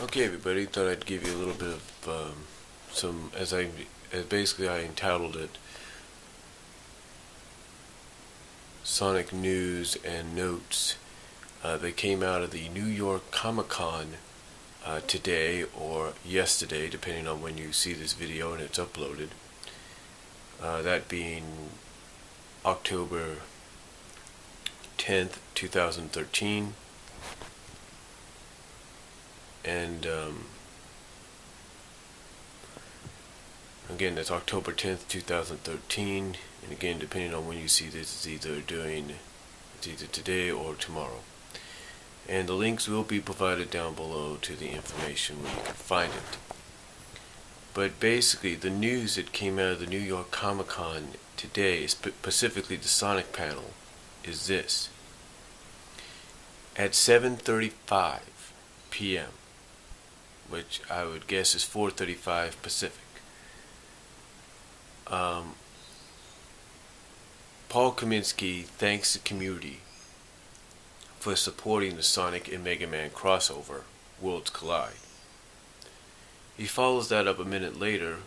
Okay, everybody. Thought I'd give you a little bit of as basically I entitled it, Sonic News and Notes. They came out of the New York Comic Con today or yesterday, depending on when you see this video and it's uploaded. That being October 10th, 2013. And again, that's October 10th, 2013. And again, depending on when you see this, it's either today or tomorrow. And the links will be provided down below to the information where you can find it. But basically, the news that came out of the New York Comic Con today, specifically the Sonic panel, is this. At 7:35 p.m., which I would guess is 4:35 Pacific, Paul Kaminsky thanks the community for supporting the Sonic and Mega Man crossover, Worlds Collide. He follows that up a minute later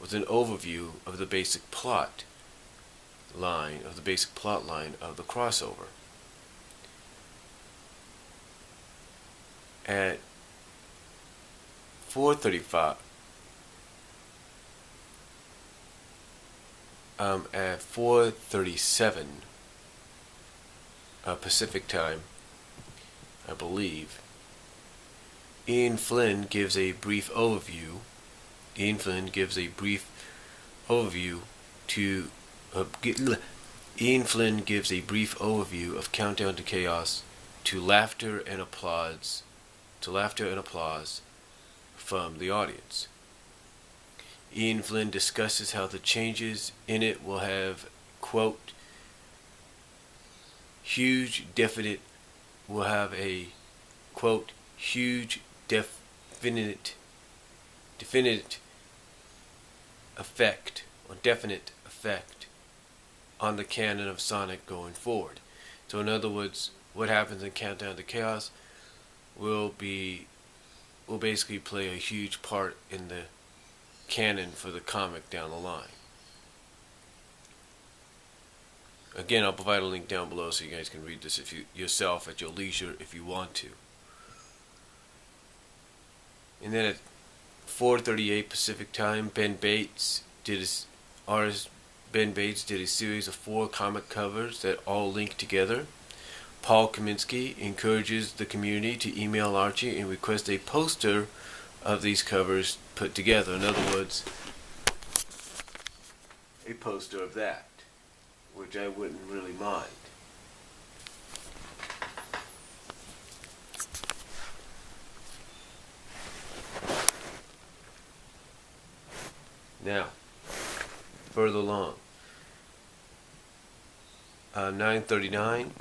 with an overview of the basic plot line of the crossover. At 4:35, at 4:37 Pacific time, I believe, Ian Flynn gives a brief overview. Ian Flynn gives a brief overview of Countdown to Chaos to laughter and applause from the audience. Ian Flynn discusses how the changes in it will have, quote, huge definite effect on the canon of Sonic going forward. So in other words, what happens in Countdown to Chaos will basically play a huge part in the canon for the comic down the line. Again, I'll provide a link down below so you guys can read this yourself at your leisure if you want to. And then at 4:38 Pacific time, Ben Bates did a series of 4 comic covers that all link together. Paul Kaminsky encourages the community to email Archie and request a poster of these covers put together. In other words, a poster of that, which I wouldn't really mind. Now, further along, 9:39,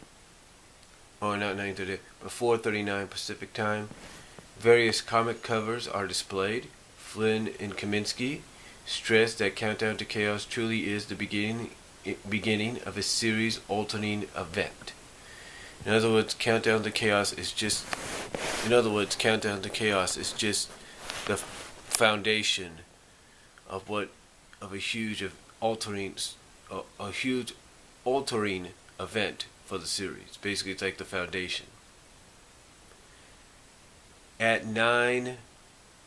or not 9:30, but 4:39 Pacific time, various comic covers are displayed. Flynn and Kaminsky stress that Countdown to Chaos truly is the beginning of a series-altering event. In other words, Countdown to Chaos is just the foundation of a huge altering event for the series. Basically, it's like the foundation. At 9,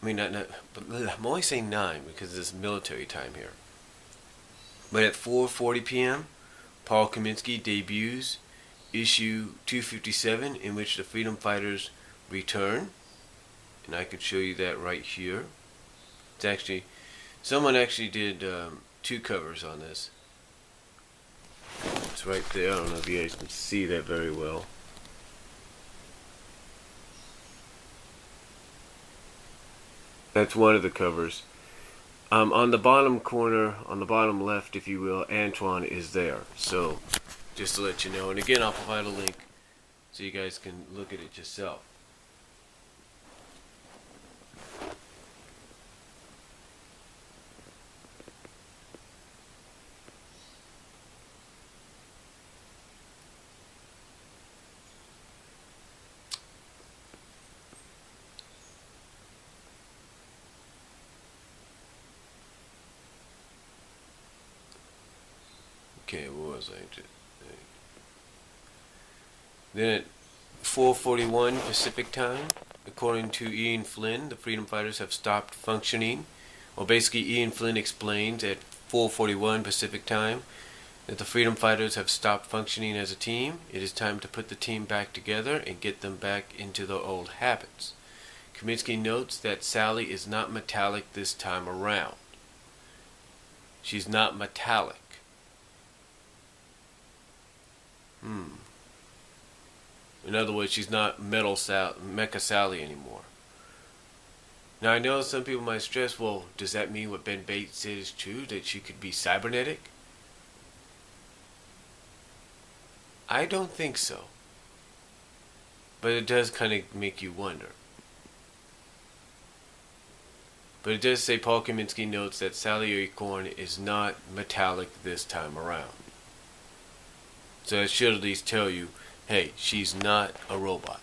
I'm only saying 9 because it's military time here. But at 4:40 p.m., Paul Kaminsky debuts issue 257, in which the Freedom Fighters return. And I could show you that right here. Someone actually did 2 covers on this. It's right there. I don't know if you guys can see that very well. That's one of the covers. On the bottom corner, on the bottom left, if you will, Antoine is there. So, just to let you know. And again, I'll provide a link so you guys can look at it yourself. Okay, what was I? Then at 4:41 Pacific time, according to Ian Flynn, the freedom fighters have stopped functioning. Well, basically, Ian Flynn explains at 4:41 Pacific time that the freedom fighters have stopped functioning as a team. It is time to put the team back together and get them back into their old habits. Kaminsky notes that Sally is not metallic this time around. She's not metallic. In other words, she's not Mecha Sally anymore. Now, I know some people might stress, well, does that mean what Ben Bates said is true, that she could be cybernetic? I don't think so. But it does kind of make you wonder. But it does say Paul Kaminsky notes that Sally Acorn is not metallic this time around. So it should at least tell you, hey, she's not a robot.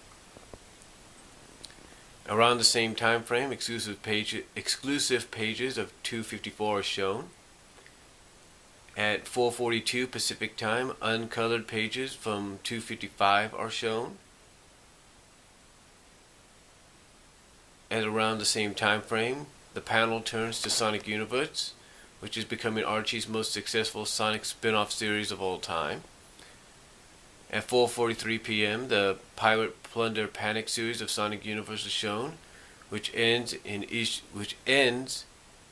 Around the same time frame, exclusive pages of 254 are shown. At 4:42 Pacific time, uncolored pages from 255 are shown. At around the same time frame, the panel turns to Sonic Universe, which is becoming Archie's most successful Sonic spin-off series of all time. At 4:43 p.m., the Pirate Plunder Panic series of Sonic Universe is shown, which ends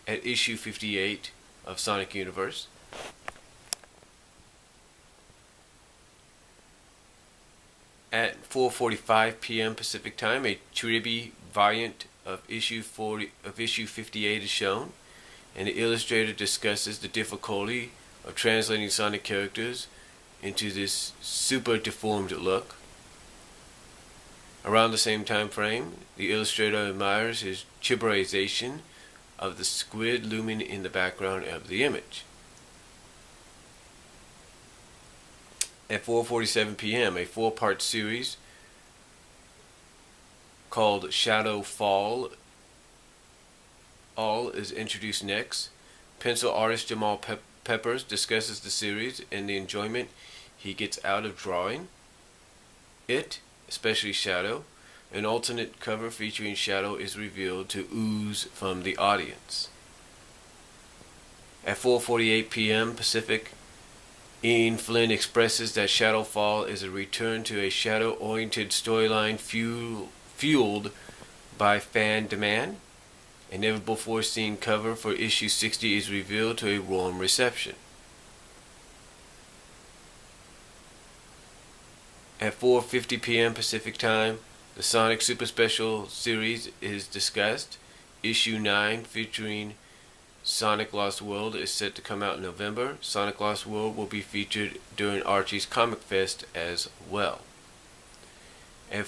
at issue 58 of Sonic Universe. At 4:45 p.m. Pacific time, a Chibi variant of issue 58 is shown, and the illustrator discusses the difficulty of translating Sonic characters into this super deformed look. Around the same time frame, the illustrator admires his chibiization of the squid looming in the background of the image. At 4:47 p.m., a 4-part series called Shadow Fall is introduced next. Pencil artist Jamal Peppers discusses the series and the enjoyment he gets out of drawing it, especially Shadow. An alternate cover featuring Shadow is revealed to ooze from the audience. At 4:48 p.m. Pacific, Ian Flynn expresses that Shadowfall is a return to a shadow-oriented storyline fueled by fan demand. A never-before-seen cover for issue 60 is revealed to a warm reception. At 4:50 p.m. Pacific time, the Sonic Super Special series is discussed. Issue 9, featuring Sonic Lost World, is set to come out in November. Sonic Lost World will be featured during Archie's Comicfest as well. At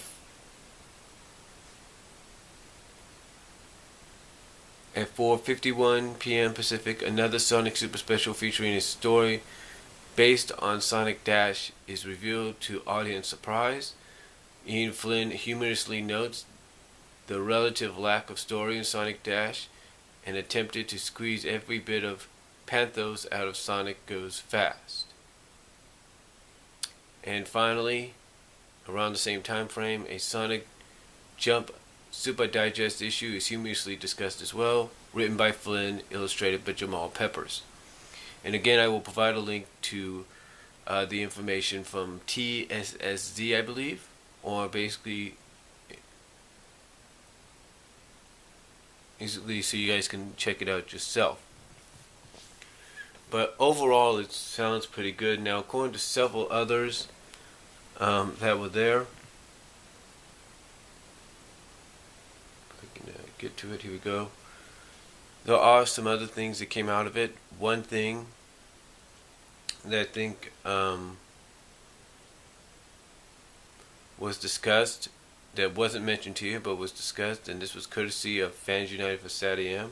4:51 p.m. Pacific, another Sonic Super Special featuring a story based on Sonic Dash is revealed to audience surprise. Ian Flynn humorously notes the relative lack of story in Sonic Dash and attempted to squeeze every bit of pathos out of Sonic Goes Fast. And finally, around the same time frame, a Sonic Jump Super Digest issue is humorously discussed as well, written by Flynn, illustrated by Jamal Peppers. And again, I will provide a link to the information from TSSZ, I believe, or basically so you guys can check it out yourself. But overall, it sounds pretty good. Now, according to several others that were there, if I can get to it, here we go. There are some other things that came out of it. One thing that I think was discussed, that wasn't mentioned here but was discussed, and this was courtesy of Fans United for SatAM.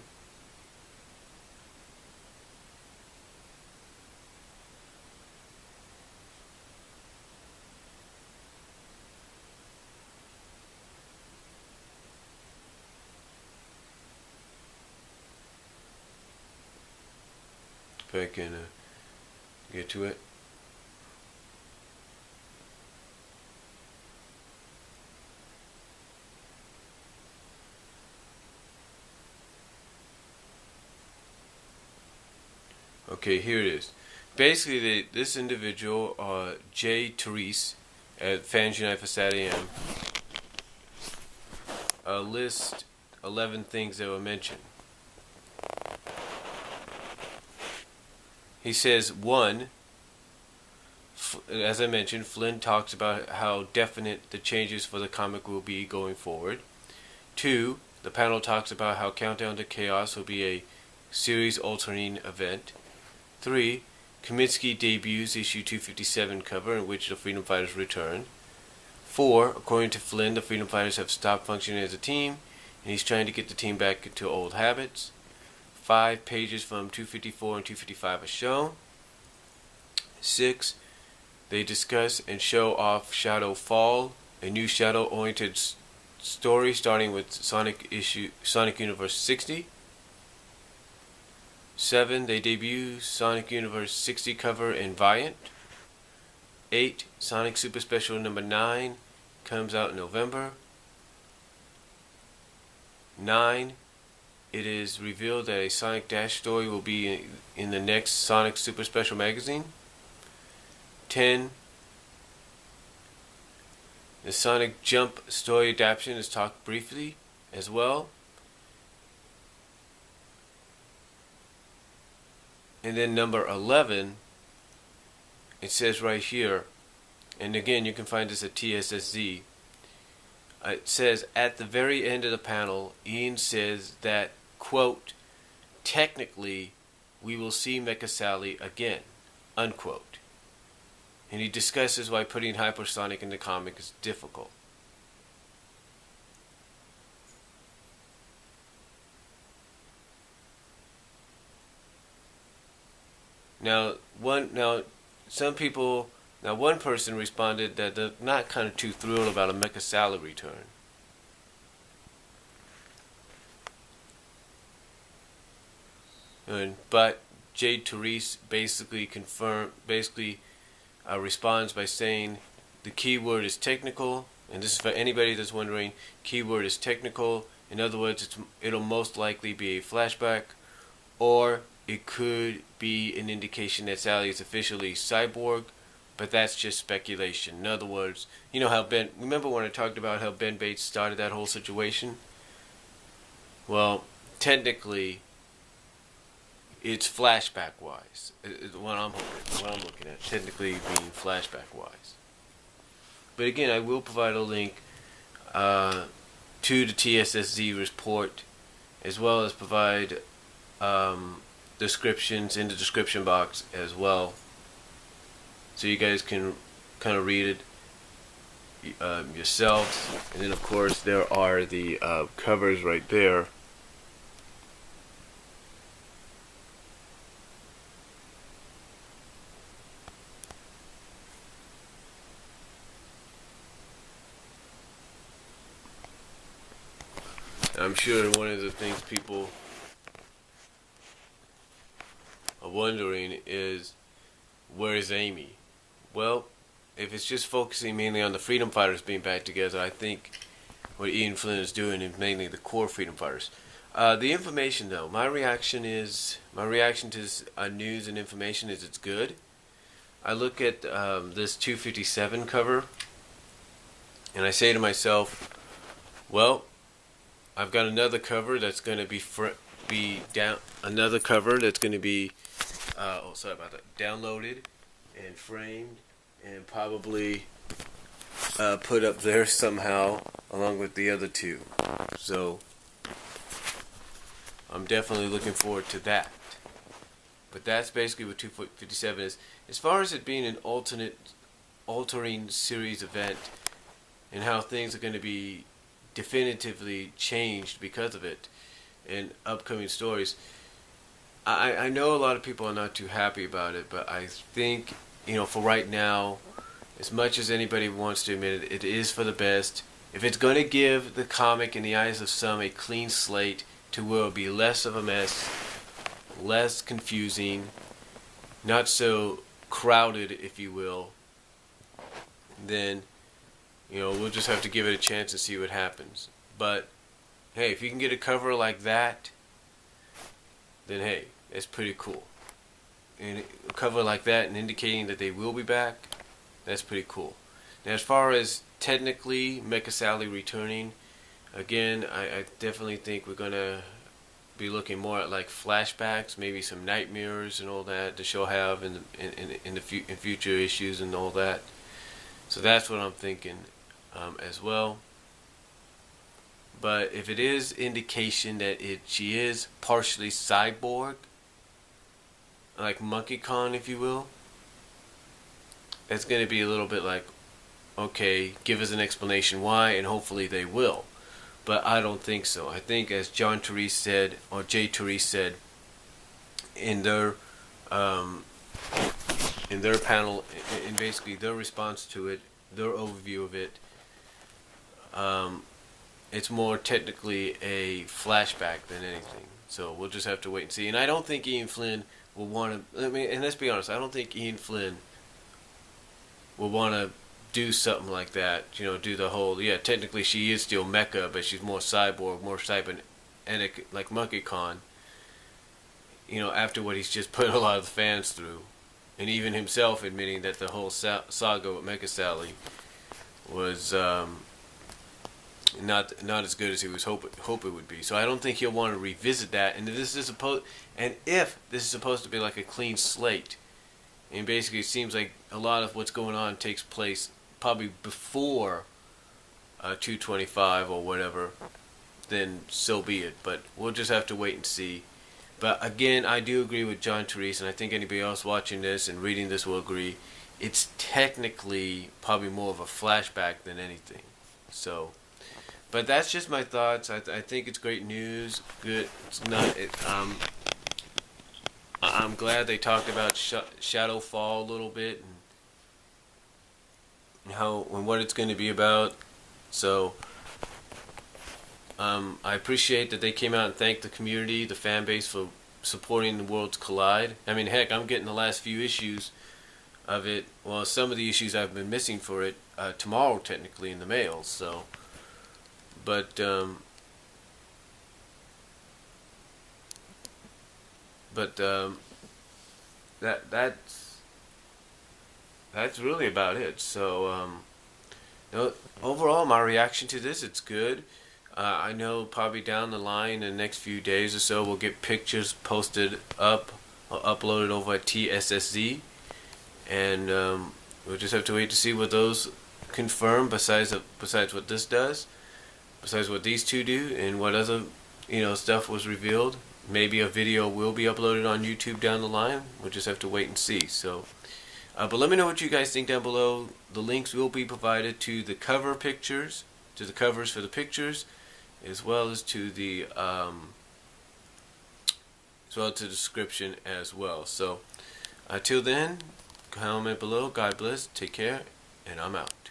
If I can Get to it. Okay, here it is. Basically, this individual, Jay Therese, at Fans Unite for SatAM, list 11 things that were mentioned. He says, 1, as I mentioned, Flynn talks about how definite the changes for the comic will be going forward. 2, the panel talks about how Countdown to Chaos will be a series-altering event. 3, Kaminsky debuts issue 257 cover in which the Freedom Fighters return. 4, according to Flynn, the Freedom Fighters have stopped functioning as a team, and he's trying to get the team back into old habits. 5 pages from 254 and 255 are shown. 6, they discuss and show off Shadow Fall, a new shadow-oriented story starting with Sonic Universe 60. 7, they debut Sonic Universe 60 cover in Valiant. 8, Sonic Super Special number 9 comes out in November. 9, it is revealed that a Sonic Dash story will be in the next Sonic Super Special magazine. 10, the Sonic Jump story adaptation is talked briefly as well. And then number 11, it says right here, and again you can find this at TSSZ, it says at the very end of the panel, Ian says that, quote, technically we will see Mecha Sally again, unquote. And he discusses why putting Hypersonic in the comic is difficult. Now, one person responded that they're not kind of too thrilled about a Mecha Sally return. But Jay Therese basically responds by saying the key word is technical, and this is for anybody that's wondering. Keyword is technical. In other words, it'll most likely be a flashback, or it could be an indication that Sally is officially cyborg, but that's just speculation. In other words, you know how remember when I talked about how Ben Bates started that whole situation? Well, technically, it's flashback-wise. What I'm looking at, technically being flashback-wise. But again, I will provide a link to the TSSZ report, as well as provide descriptions in the description box as well, so you guys can kind of read it yourselves. And then of course there are the covers right there. I'm sure one of the things people are wondering is, where is Amy? Well, if it's just focusing mainly on the Freedom Fighters being back together, I think what Ian Flynn is doing is mainly the core Freedom Fighters. The information, though, my reaction to news and information is it's good. I look at this 257 cover, and I say to myself, well, I've got another cover that's going to be downloaded and framed and probably put up there somehow along with the other two. So I'm definitely looking forward to that. But that's basically what 257 is. As far as it being an altering series event and how things are going to be definitively changed because of it in upcoming stories, I know a lot of people are not too happy about it, but I think, for right now, as much as anybody wants to admit it, it is for the best. If it's going to give the comic, in the eyes of some, a clean slate to where it'll be less of a mess, less confusing, not so crowded, if you will, then we'll just have to give it a chance and see what happens. But hey, if you can get a cover like that, then hey, it's pretty cool. And a cover like that and indicating that they will be back, that's pretty cool. Now, as far as technically Mecha Sally returning, again, I definitely think we're gonna be looking more at like flashbacks, maybe some nightmares and all that that she'll have in future issues and all that. So that's what I'm thinking as well. But if it is indication that she is partially cyborg, like Monkey Kong, if you will, it's going to be a little bit like, okay, give us an explanation why, and hopefully they will. But I don't think so. I think, as John Therese said, or Jay Therese said, in their panel, in basically their response to it, their overview of it, it's more technically a flashback than anything. So we'll just have to wait and see. And I don't think Ian Flynn will want to. I mean, and let's be honest, I don't think Ian Flynn will want to do something like that. Do the whole, technically she is still mecha, but she's more cyborg, more cybernetic, like Monkey Kong. After what he's just put a lot of the fans through, and even himself admitting that the whole saga with Mecha Sally was not as good as he was hope it would be. So I don't think he'll want to revisit that. And if this is supposed to be like a clean slate, and basically it seems like a lot of what's going on takes place probably before 225 or whatever, then so be it. But we'll just have to wait and see. But again, I do agree with John Therese, and I think anybody else watching this and reading this will agree. It's technically probably more of a flashback than anything. So, but that's just my thoughts. I think it's great news. Good. It's not. I'm glad they talked about Shadowfall a little bit and how and what it's going to be about. So I appreciate that they came out and thanked the community, the fan base, for supporting the Worlds Collide. I mean, heck, I'm getting the last few issues of it. Well, some of the issues I've been missing for it tomorrow, technically, in the mail. So, but that's really about it. So overall, my reaction to this, it's good. I know probably down the line in the next few days or so, we'll get pictures posted up or uploaded over at TSSZ, and we'll just have to wait to see what those confirm. Besides what this does, besides what these two do, and what other stuff was revealed. Maybe a video will be uploaded on YouTube down the line. We'll just have to wait and see. So, but let me know what you guys think down below. The links will be provided to the cover pictures, to the covers for the pictures, as well as to the description as well. So, till then, comment below. God bless. Take care, and I'm out.